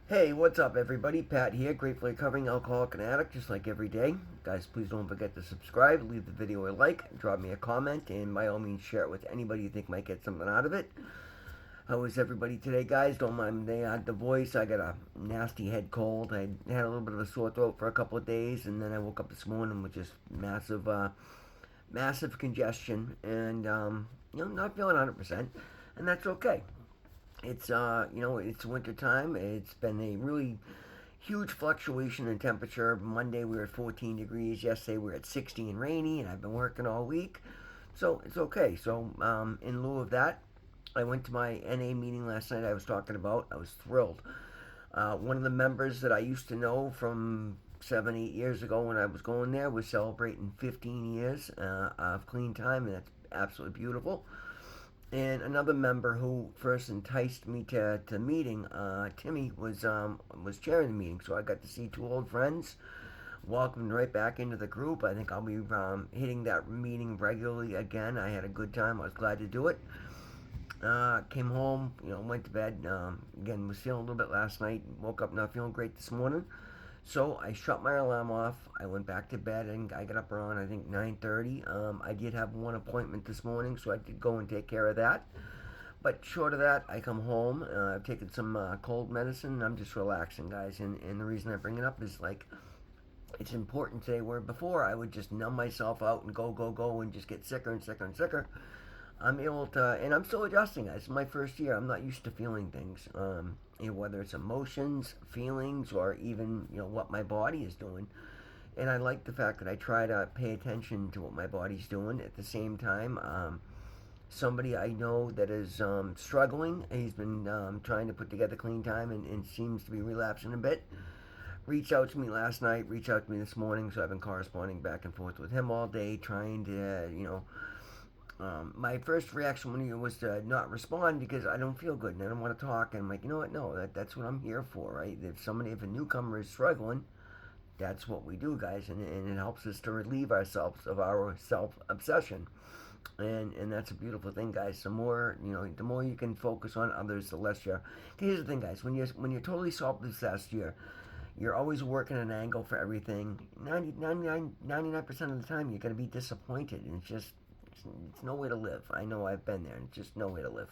Hey, what's up, everybody? Pat here, gratefully recovering alcoholic and addict, just like every day. Guys, please don't forget to subscribe, leave the video a like, drop me a comment, and by all means, share it with anybody you think might get something out of it. How is everybody today, guys? Don't mind me, I had the voice. I got a nasty head cold. I had a little bit of a sore throat for a couple of days, and then I woke up this morning with just massive congestion, and not feeling 100%, and that's okay. It's winter time. It's been a really huge fluctuation in temperature. Monday we were at 14 degrees. Yesterday we were at 60 and rainy, and I've been working all week, so it's okay. So in lieu of that, I went to my NA meeting last night. I was talking about. I was thrilled. One of the members that I used to know from 7, 8 years ago when I was going there was celebrating 15 years of clean time, and that's absolutely beautiful. And another member who first enticed me to the meeting, Timmy, was chairing the meeting, so I got to see two old friends. Welcomed right back into the group. I think I'll be hitting that meeting regularly again. I had a good time. I was glad to do it. Came home, went to bed. Again, was feeling a little bit last night. Woke up not feeling great this morning. So I shut my alarm off. I went back to bed and I got up around I think 9:30. I did have one appointment this morning, so I did go and take care of that. But short of that, I come home. I've taken some cold medicine. And I'm just relaxing, guys. And the reason I bring it up is like it's important today. Where before I would just numb myself out and go and just get sicker and sicker and sicker. I'm able to, and I'm still adjusting, guys. It's my first year. I'm not used to feeling things, whether it's emotions, feelings, or even what my body is doing. And I like the fact that I try to pay attention to what my body's doing. At the same time, somebody I know that is struggling. He's been trying to put together clean time and seems to be relapsing a bit. Reached out to me last night. Reached out to me this morning. So I've been corresponding back and forth with him all day, trying to my first reaction when he was to not respond because I don't feel good and I don't want to talk. And I'm like, you know what? No, that's what I'm here for, right? If a newcomer is struggling, that's what we do, guys, and it helps us to relieve ourselves of our self obsession. And that's a beautiful thing, guys. The more you can focus on others, the less you're. Here's the thing, guys. When you're totally self obsessed, you're always working an angle for everything. 99% of the time, you're going to be disappointed, and it's no way to live. I know I've been there, and it's just no way to live.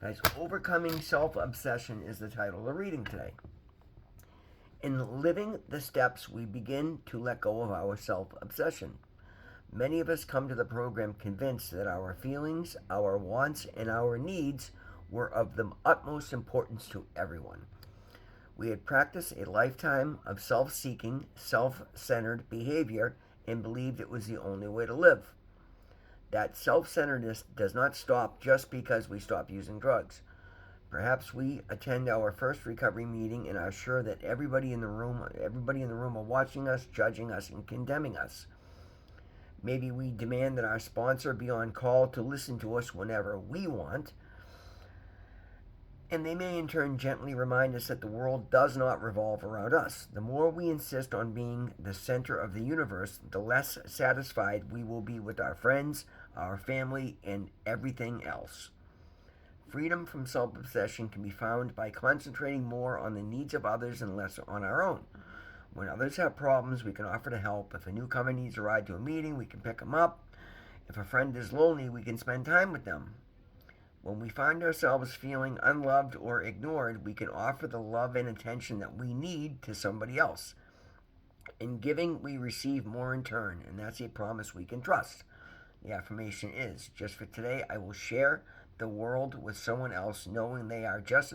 Guys, Overcoming Self Obsession is the title of the reading today. In living the steps, we begin to let go of our self obsession. Many of us come to the program convinced that our feelings, our wants, and our needs were of the utmost importance to everyone. We had practiced a lifetime of self seeking, self centered behavior and believed it was the only way to live. That self centeredness does not stop just because we stop using drugs. Perhaps we attend our first recovery meeting and are sure that everybody in the room are watching us, judging us, and condemning us. Maybe we demand that our sponsor be on call to listen to us whenever we want, and they may in turn gently remind us that the world does not revolve around us. The more we insist on being the center of the universe, the less satisfied we will be with our friends, our family, and everything else. Freedom from self obsession can be found by concentrating more on the needs of others and less on our own. When others have problems, we can offer to help. If a newcomer needs a ride to a meeting, we can pick them up. If a friend is lonely, we can spend time with them. When we find ourselves feeling unloved or ignored, we can offer the love and attention that we need to somebody else. In giving, we receive more in turn, and that's a promise we can trust. The affirmation is, just for today, I will share the world with someone else, knowing they are just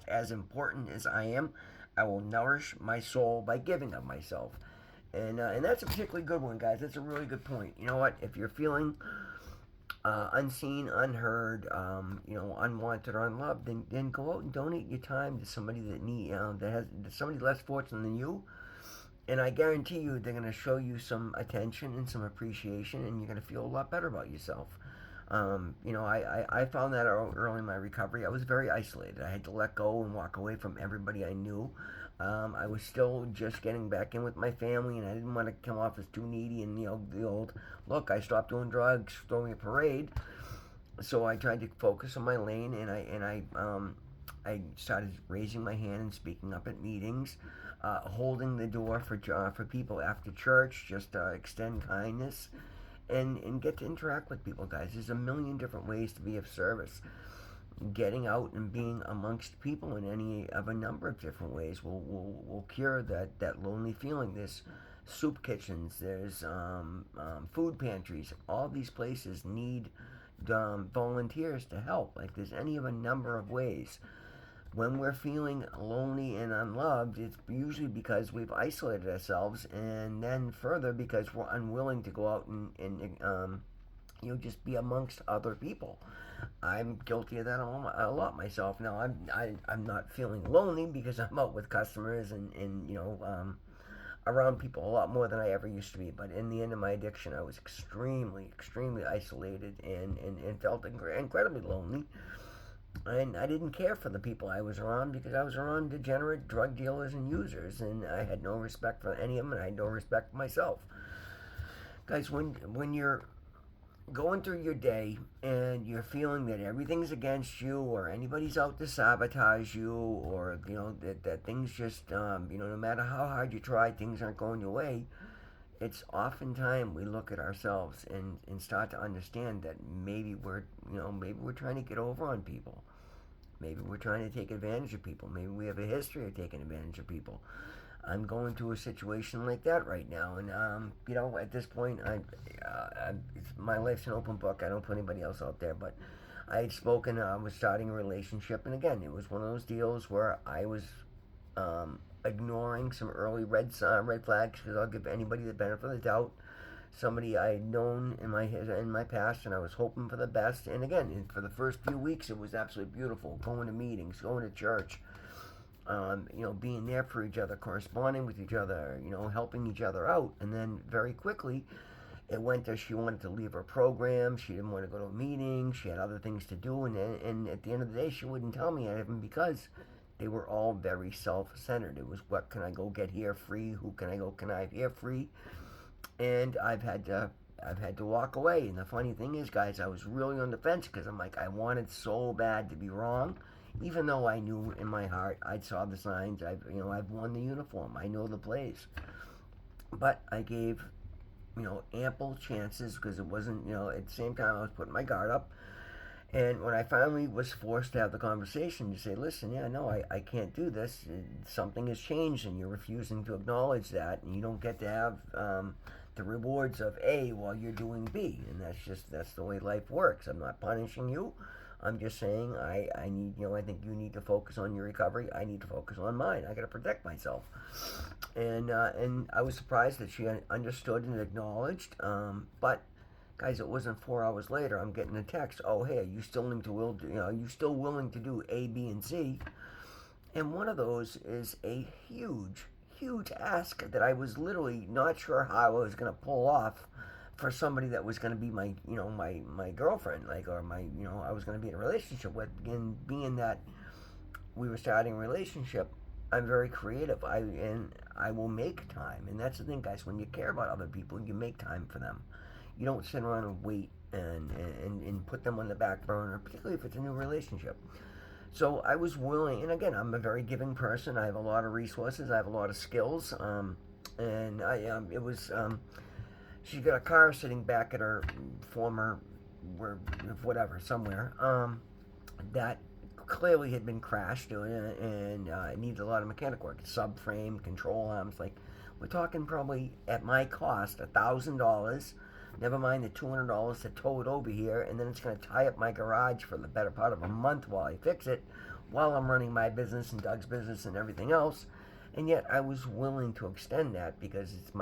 as important as I am. I will nourish my soul by giving of myself. And that's a particularly good one, guys. That's a really good point. You know what? If you're feeling unseen, unheard, unwanted or unloved, then go out and donate your time to somebody that has somebody less fortunate than you. And I guarantee you, they're going to show you some attention and some appreciation, and you're going to feel a lot better about yourself. I found that early in my recovery. I was very isolated. I had to let go and walk away from everybody I knew. I was still just getting back in with my family, and I didn't want to come off as too needy and the old look. I stopped doing drugs, throwing a parade, so I tried to focus on my lane, and I I started raising my hand and speaking up at meetings, holding the door for people after church, just extend kindness and get to interact with people, guys. There's a million different ways to be of service. Getting out and being amongst people in any of a number of different ways will cure that lonely feeling. There's soup kitchens, there's food pantries. All these places need volunteers to help. Like there's any of a number of ways. When we're feeling lonely and unloved, it's usually because we've isolated ourselves, and then further because we're unwilling to go out and just be amongst other people. I'm guilty of that a lot myself. Now I'm not feeling lonely because I'm out with customers and around people a lot more than I ever used to be. But in the end of my addiction, I was extremely isolated and felt incredibly lonely. And I didn't care for the people I was around because I was around degenerate drug dealers and users, and I had no respect for any of them, and I had no respect for myself. Guys, when you're going through your day and you're feeling that everything's against you or anybody's out to sabotage you or that things just no matter how hard you try things aren't going your way, it's oftentimes we look at ourselves and start to understand that maybe we're trying to get over on people. Maybe we're trying to take advantage of people. Maybe we have a history of taking advantage of people. I'm going through a situation like that right now, and at this point, my life's an open book. I don't put anybody else out there, but I had spoken. I was starting a relationship, and again, it was one of those deals where I was ignoring some early red flags because I'll give anybody the benefit of the doubt. Somebody I had known in my past, and I was hoping for the best. And again, for the first few weeks, it was absolutely beautiful. Going to meetings, going to church, being there for each other, corresponding with each other, helping each other out. And then very quickly, it went to she wanted to leave her program. She didn't want to go to a meeting. She had other things to do. And at the end of the day, she wouldn't tell me anything because they were all very self-centered. It was, what can I go get here free? Who can I go connive here free? And I've had to walk away. And the funny thing is, guys, I was really on the fence because I'm like, I wanted so bad to be wrong, even though I knew in my heart I saw the signs. I've worn the uniform. I know the plays, but I gave ample chances because it wasn't at the same time I was putting my guard up. And when I finally was forced to have the conversation to say, listen, yeah, no, I can't do this. Something has changed, and you're refusing to acknowledge that, and you don't get to have the rewards of A while you're doing B. And that's the way life works. I'm not punishing you. I'm just saying I need, I think you need to focus on your recovery. I need to focus on mine. I got to protect myself. And I was surprised that she understood and acknowledged. But guys, it wasn't 4 hours later. I'm getting a text. Oh, hey, are you still willing to do A, B, and C? And one of those is a huge ask that I was literally not sure how I was going to pull off for somebody that was going to be my girlfriend, or I was going to be in a relationship with. And being that we were starting a relationship, I'm very creative. I will make time, and that's the thing, guys. When you care about other people, you make time for them. You don't sit around and wait and put them on the back burner, particularly if it's a new relationship. So I was willing, and again, I'm a very giving person. I have a lot of resources. I have a lot of skills, and it was. She got a car sitting back at her former, somewhere, that clearly had been crashed and it needed a lot of mechanic work. Subframe, control arms, we're talking probably at my cost $1,000. Never mind the $200 to tow it over here, and then it's going to tie up my garage for the better part of a month while I fix it, while I'm running my business and Doug's business and everything else. And yet I was willing to extend that because it's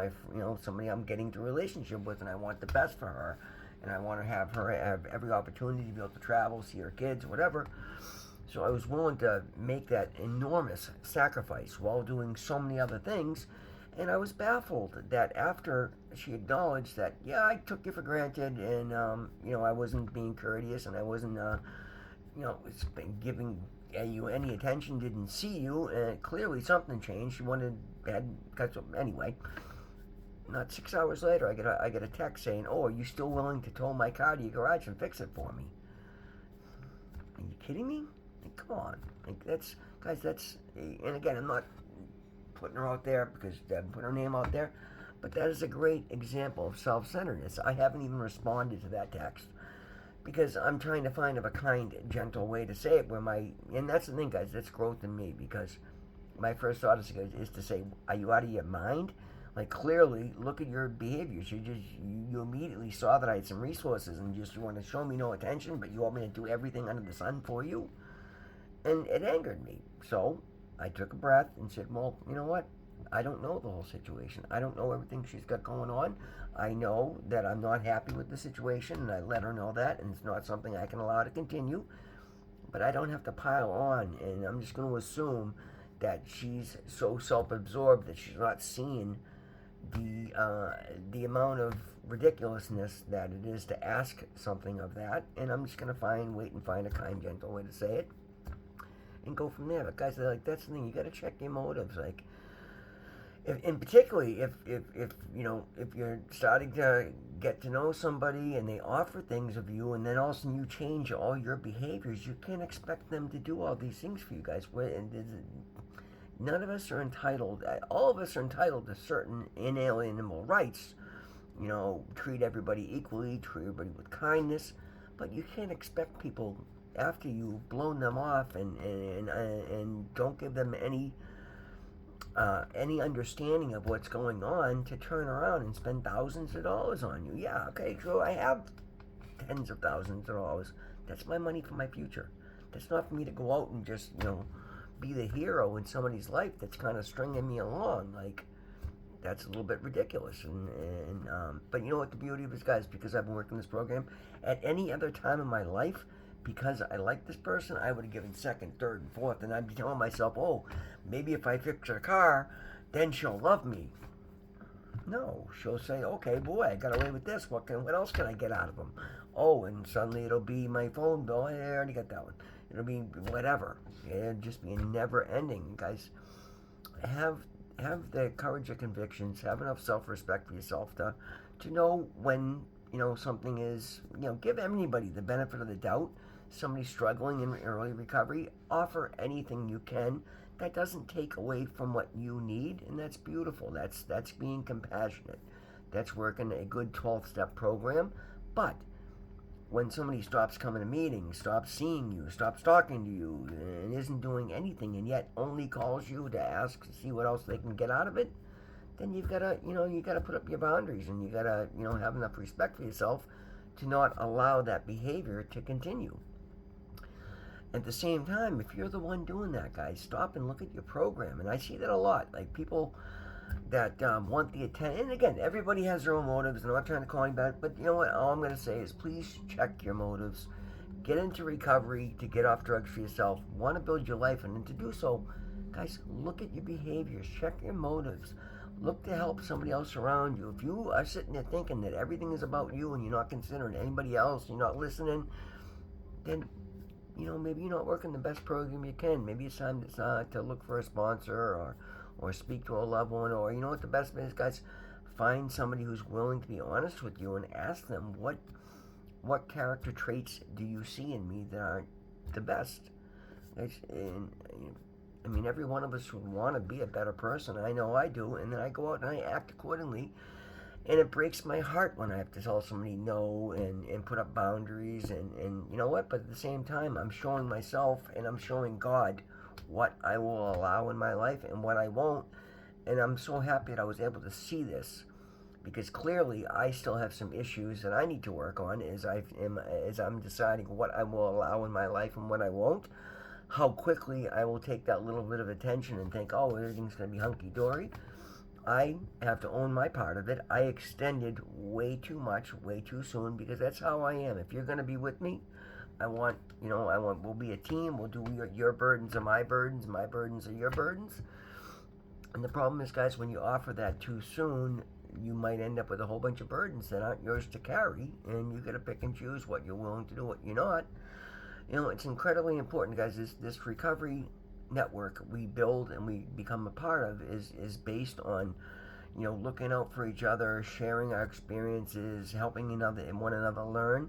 somebody I'm getting to a relationship with, and I want the best for her, and I want to have her have every opportunity to be able to travel, see her kids, whatever. So I was willing to make that enormous sacrifice while doing so many other things. And I was baffled that after she acknowledged that, yeah, I took you for granted, and I wasn't being courteous, and I wasn't giving you any attention, didn't see you, and clearly something changed. She anyway. Not 6 hours later, I get a text saying, "Oh, are you still willing to tow my car to your garage and fix it for me?" Are you kidding me? Like, come on. Like, that's, guys, that's, and again, I'm not putting her out there because Deb put her name out there, but that is a great example of self-centeredness. I haven't even responded to that text because I'm trying to find a kind, gentle way to say it. And that's the thing, guys. That's growth in me because my first thought is to say, are you out of your mind? Like, clearly, look at your behaviors. You immediately saw that I had some resources and you want to show me no attention, but you want me to do everything under the sun for you, and it angered me. So I took a breath and said, well, you know what? I don't know the whole situation. I don't know everything she's got going on. I know that I'm not happy with the situation, and I let her know that, and it's not something I can allow to continue. But I don't have to pile on, and I'm just going to assume that she's so self-absorbed that she's not seeing the amount of ridiculousness that it is to ask something of that. And I'm just going to wait and find a kind, gentle way to say it, and go from there. But guys, like, that's the thing. You got to check your motives. Like, and particularly if you're starting to get to know somebody and they offer things of you, and then all of a sudden you change all your behaviors, you can't expect them to do all these things for you, guys. None of us are entitled. All of us are entitled to certain inalienable rights. Treat everybody equally, treat everybody with kindness, but you can't expect people after you've blown them off and don't give them any understanding of what's going on to turn around and spend thousands of dollars on you. Yeah, okay, so I have tens of thousands of dollars. That's my money for my future. That's not for me to go out and just, be the hero in somebody's life that's kind of stringing me along. Like, that's a little bit ridiculous. But you know what the beauty of this, guys, because I've been working this program, at any other time in my life, because I like this person, I would have given second, third, and fourth, and I'd be telling myself, oh, maybe if I fix her car, then she'll love me. No, she'll say, okay, boy, I got away with this. What else can I get out of him? Oh, and suddenly it'll be my phone bill. I already got that one. It'll be whatever. It'll just be never ending. Guys, have the courage of convictions. Have enough self-respect for yourself to know when something is. Give anybody the benefit of the doubt. Somebody struggling in early recovery, offer anything you can. That doesn't take away from what you need, and that's beautiful. That's being compassionate. That's working a good 12-step program. But when somebody stops coming to meetings, stops seeing you, stops talking to you, and isn't doing anything, and yet only calls you to ask to see what else they can get out of it, then you've got to put up your boundaries, and you got to have enough respect for yourself to not allow that behavior to continue. At the same time, if you're the one doing that, guys, stop and look at your program. And I see that a lot. Like, people that want the attention. And again, everybody has their own motives. I'm not trying to call you back. But you know what? All I'm going to say is please check your motives. Get into recovery to get off drugs for yourself. Want to build your life. And to do so, guys, look at your behaviors. Check your motives. Look to help somebody else around you. If you are sitting there thinking that everything is about you and you're not considering anybody else, you're not listening, then maybe you're not working the best program you can. Maybe it's time to look for a sponsor or speak to a loved one. Or you know what the best is, guys? Find somebody who's willing to be honest with you and ask them, what character traits do you see in me that aren't the best? And every one of us would want to be a better person. I know I do. And then I go out and I act accordingly. And it breaks my heart when I have to tell somebody no and put up boundaries and you know what? But at the same time, I'm showing myself and I'm showing God what I will allow in my life and what I won't. And I'm so happy that I was able to see this, because clearly I still have some issues that I need to work on as I'm deciding what I will allow in my life and what I won't. How quickly I will take that little bit of attention and think, oh, everything's going to be hunky-dory. I have to own my part of it. I extended way too much, way too soon, because that's how I am. If you're going to be with me, we'll be a team. We'll do your burdens are my burdens are your burdens. And the problem is, guys, when you offer that too soon, you might end up with a whole bunch of burdens that aren't yours to carry, and you got to pick and choose what you're willing to do, what you're not. It's incredibly important, guys. This recovery network we build and we become a part of is based on looking out for each other, sharing our experiences, helping one another learn.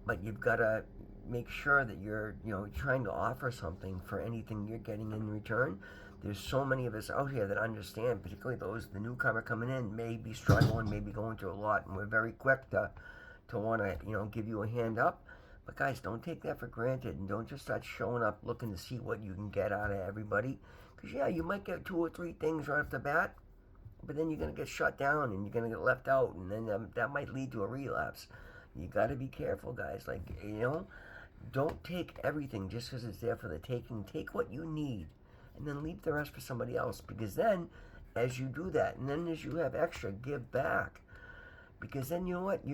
But you've got to make sure that you're, trying to offer something for anything you're getting in return. There's so many of us out here that understand, particularly the newcomer coming in, may be struggling, may be going through a lot, and we're very quick to want to, give you a hand up. But guys, don't take that for granted, and don't just start showing up looking to see what you can get out of everybody. Because yeah, you might get 2 or 3 things right off the bat, but then you're going to get shut down and you're going to get left out, and then that might lead to a relapse. You got to be careful, guys. Like, don't take everything just because it's there for the taking. Take what you need, and then leave the rest for somebody else. Because then, as you do that, and then as you have extra, give back. Because then, you know what,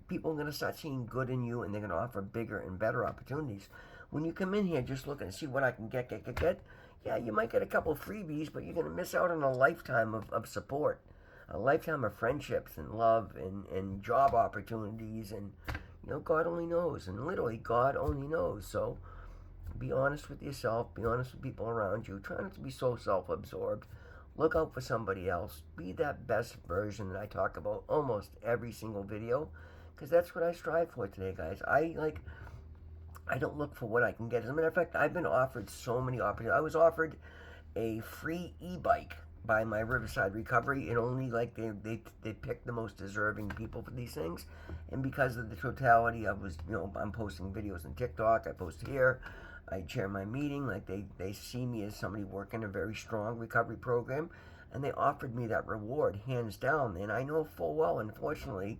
people are gonna start seeing good in you, and they're gonna offer bigger and better opportunities. When you come in here just looking to see what I can get, yeah, you might get a couple freebies, but you're gonna miss out on a lifetime of support, a lifetime of friendships and love and job opportunities, and God only knows, and literally God only knows. So be honest with yourself, be honest with people around you. Try not to be so self-absorbed. Look out for somebody else. Be that best version that I talk about almost every single video, because that's what I strive for today, guys. I don't look for what I can get. As a matter of fact, I've been offered so many opportunities. I was offered a free e-bike by my Riverside Recovery, and only like they picked the most deserving people for these things. And because of the totality, I'm posting videos on TikTok. I post here. I chair my meeting. Like they see me as somebody working a very strong recovery program, and they offered me that reward hands down. And I know full well, unfortunately,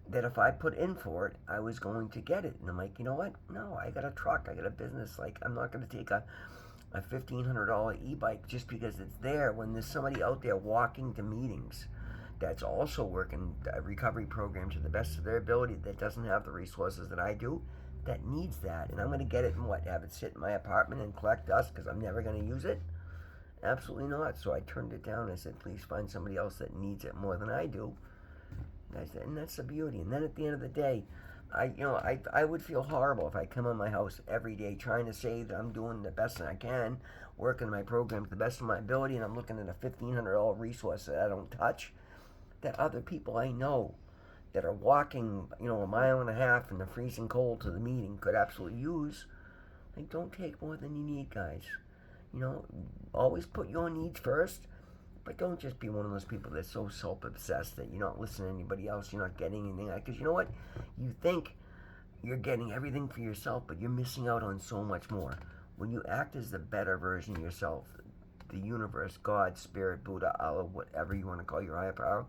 that if I put in for it, I was going to get it. And I'm like, you know what? No, I got a truck. I got a business. Like, I'm not going to take a $1,500 e-bike just because it's there when there's somebody out there walking to meetings that's also working a recovery program to the best of their ability, that doesn't have the resources that I do, that needs that. And I'm going to get it and have it sit in my apartment and collect dust because I'm never going to use it? Absolutely not. So I turned it down. I said, please find somebody else that needs it more than I do. And that's the beauty. And then at the end of the day, I would feel horrible if I come in my house every day trying to say that I'm doing the best that I can, working my program to the best of my ability, and I'm looking at a $1,500 resource that I don't touch, that other people I know that are walking, a mile and a half in the freezing cold to the meeting could absolutely use. Like, don't take more than you need, guys. Always put your needs first, but don't just be one of those people that's so self-obsessed that you're not listening to anybody else, you're not getting anything. Because you know what? You think you're getting everything for yourself, but you're missing out on so much more. When you act as the better version of yourself, the universe, God, Spirit, Buddha, Allah, whatever you want to call your higher power,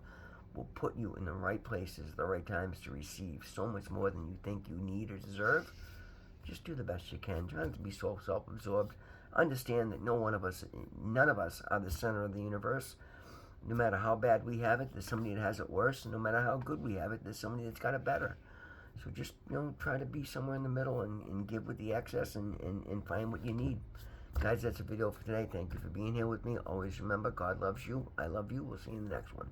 will put you in the right places, the right times to receive so much more than you think you need or deserve. Just do the best you can. Try not to be so self-absorbed. Understand that none of us are the center of the universe. No matter how bad we have it, there's somebody that has it worse. And no matter how good we have it, there's somebody that's got it better. So just, try to be somewhere in the middle and give with the excess and find what you need. Guys, that's a video for today. Thank you for being here with me. Always remember, God loves you. I love you. We'll see you in the next one.